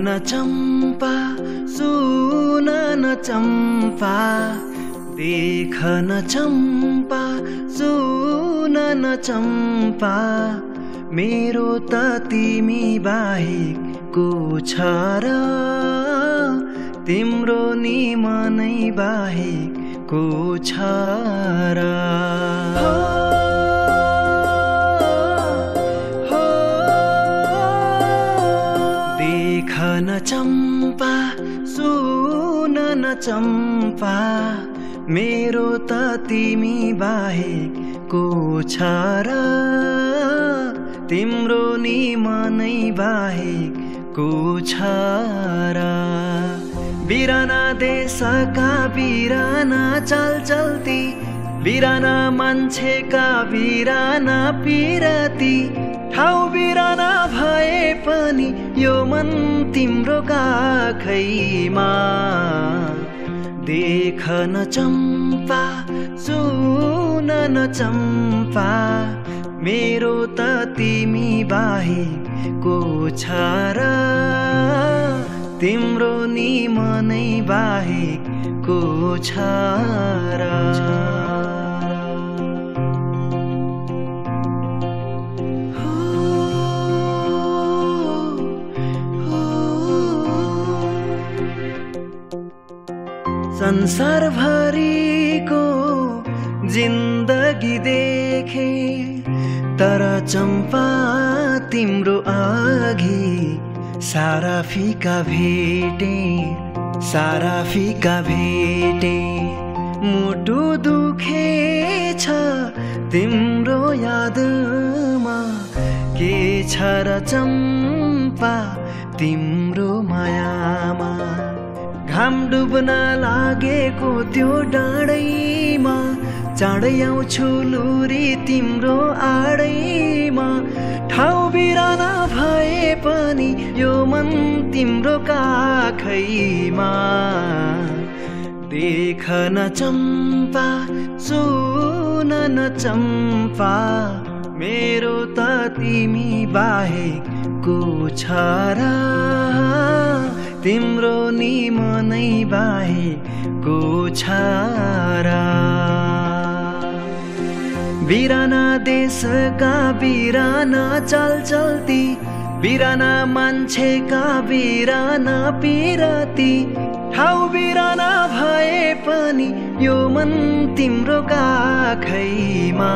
न चम्पा सुन न चम्पा देख न चम्पा सुन न चम्पा मेरो त तिमी बाहेकको छ र तिम्रो निमनै बाहेकको छ र देख न चम्पा सुन न चम्पा मेरो त तिमी बाहेकको छ र तिम्रो निमनै बाहेकको छ र बिराना देशका बिराना चलचल्ती बिराना मान्छेका बिराना पिरती ठाउँ बिराना भए पनि यो मन तिम्रो काखैमा देख न चम्पा सुन न चम्पा मेरो त तिमी बाहेकको छ र तिम्रो निमनै बाहेकको छ र संसार भरिको जिन्दगी देखे तर चम्पा तिम्रो अघि सारा फिका भेटे मुटु दुखेछ तिम्रो यादमा के छ र चम्पा तिम्रो मायामा घाम डुब्न लागेको त्यो डाँडैमा चाँडै आउँछु लुरी तिम्रो आडैमा ठाउँ बिराना भए पनि यो मन तिम्रो काखैमा देख न चम्पा सुन न चम्पा मेरो त तिमी बाहेकको छ र तिम्रो निमनै बाहेकको छ र बिराना देशका बिराना चलचल्ती बिराना मान्छेका बिराना पिरती ठाउँ बिराना भए पनि यो मन तिम्रो काखैमा